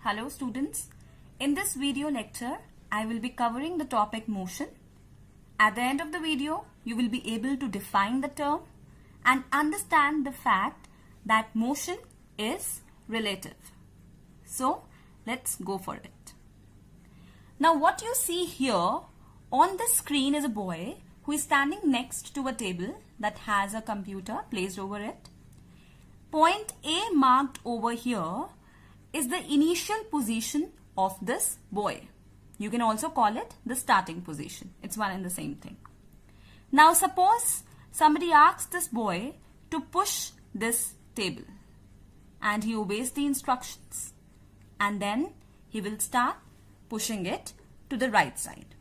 Hello students, in this video lecture I will be covering the topic motion. At the end of the video you will be able to define the term and understand the fact that motion is relative. So let's go for it. Now what you see here on the screen is a boy who is standing next to a table that has a computer placed over it. Point A marked over here is the initial position of this boy. You can also call it the starting position. It's one and the same thing. Now suppose somebody asks this boy to push this table and he obeys the instructions and then he will start pushing it to the right side.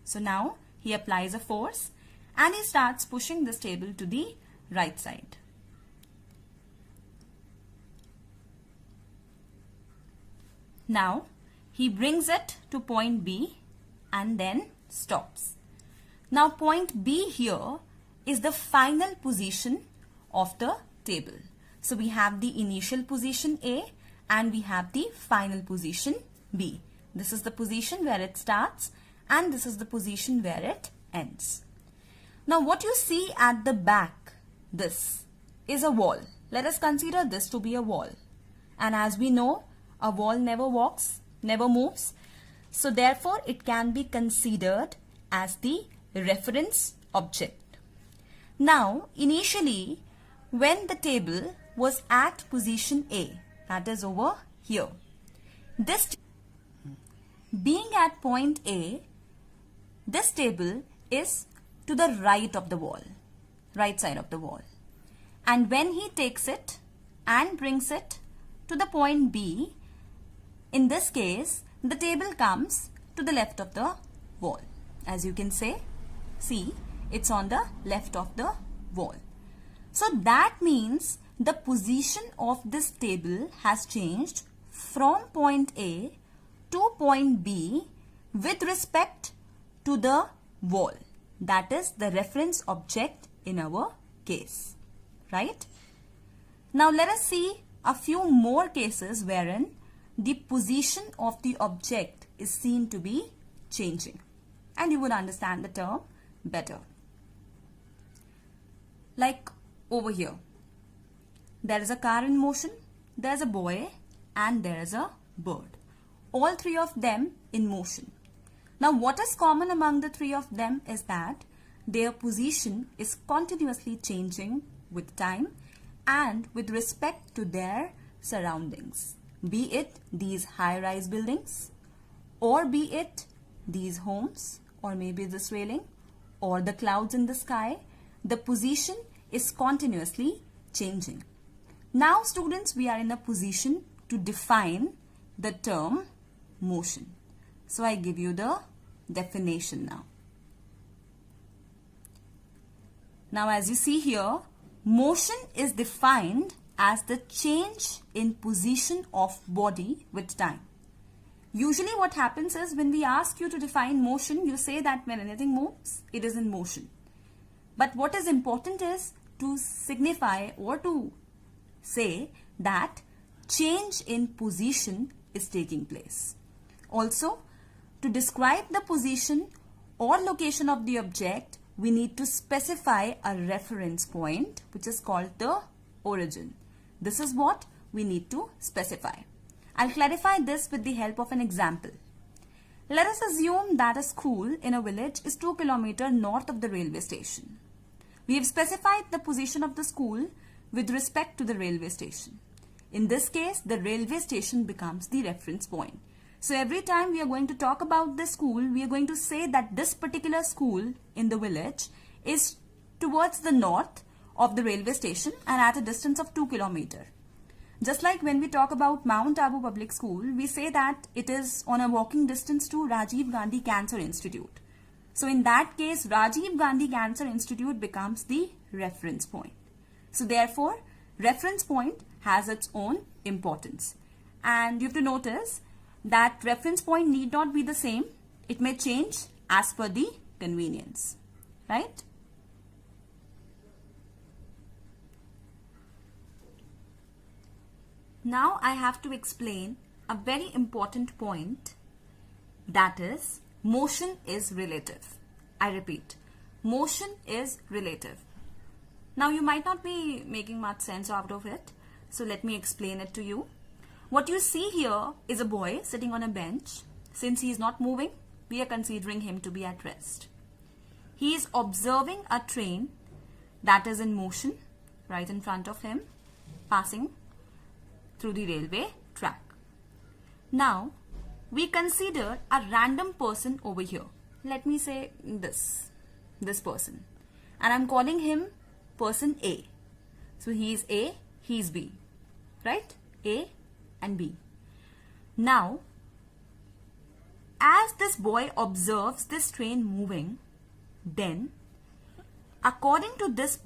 So now he applies a force and he starts pushing this table to the right side. Now he brings it to point B and then stops. Now point B here is the final position of the table. So we have the initial position A and we have the final position B. This is the position where it starts and this is the position where it ends. Now what you see at the back, this is a wall. Let us consider this to be a wall. And as we know, a wall never walks, never moves. So therefore, it can be considered as the reference object. Now, initially, when the table was at position A, that is over here, this being at point A, this table is to the right of the wall, right side of the wall. And when he takes it and brings it to the point B, in this case, the table comes to the left of the wall. As you can see, it's on the left of the wall. So that means the position of this table has changed from point A to point B with respect to the wall. That is the reference object in our case, right? Now let us see a few more cases wherein the position of the object is seen to be changing and you would understand the term better. Like over here, there is a car in motion, there is a boy and there is a bird. All three of them in motion. Now what is common among the three of them is that their position is continuously changing with time and with respect to their surroundings. Be it these high-rise buildings or be it these homes or maybe this railing or the clouds in the sky, the position is continuously changing. Now students, we are in a position to define the term motion. So I give you the definition now. Now as you see here, motion is defined as the change in position of body with time. Usually what happens is when we ask you to define motion, you say that when anything moves, it is in motion. But what is important is to signify or to say that change in position is taking place. Also, to describe the position or location of the object, we need to specify a reference point which is called the origin. This is what we need to specify. I'll clarify this with the help of an example. Let us assume that a school in a village is 2 kilometers north of the railway station. We have specified the position of the school with respect to the railway station. In this case, the railway station becomes the reference point. So every time we are going to talk about the school, we are going to say that this particular school in the village is towards the north of the railway station and at a distance of 2 kilometers. Just like when we talk about Mount Abu Public School, we say that it is on a walking distance to Rajiv Gandhi Cancer Institute. So in that case, Rajiv Gandhi Cancer Institute becomes the reference point. So therefore, reference point has its own importance. And you have to notice that reference point need not be the same. It may change as per the convenience, right? Now I have to explain a very important point, that is motion is relative. I repeat, motion is relative. Now you might not be making much sense out of it, so let me explain it to you. What you see here is a boy sitting on a bench. Since he is not moving, we are considering him to be at rest. He is observing a train that is in motion right in front of him, passing through the railway track. Now, we consider a random person over here. Let me say this person. And I'm calling him person A. So he is A, he is B. Right? A and B. Now, as this boy observes this train moving, then according to this,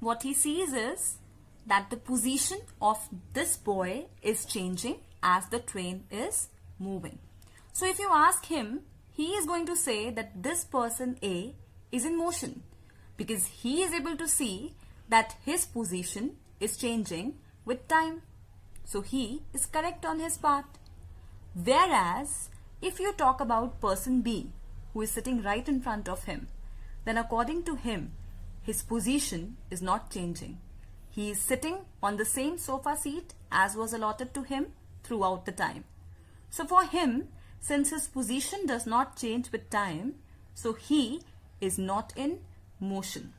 what he sees is that the position of this boy is changing as the train is moving. So if you ask him, he is going to say that this person A is in motion because he is able to see that his position is changing with time. So he is correct on his part. Whereas if you talk about person B who is sitting right in front of him, then according to him, his position is not changing. He is sitting on the same sofa seat as was allotted to him throughout the time. So for him, since his position does not change with time, so he is not in motion.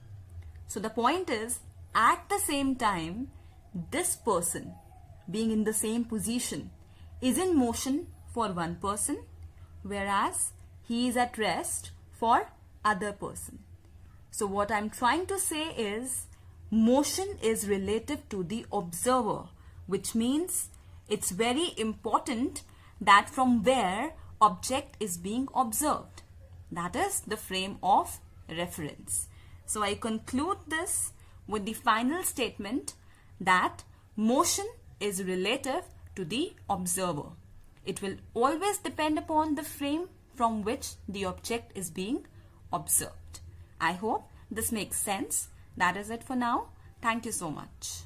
So the point is, at the same time, this person being in the same position is in motion for one person, whereas he is at rest for other person. So what I'm trying to say is, motion is relative to the observer, which means it's very important that from where object is being observed. That is the frame of reference. So I conclude this with the final statement that motion is relative to the observer. It will always depend upon the frame from which the object is being observed. I hope this makes sense. That is it for now. Thank you so much.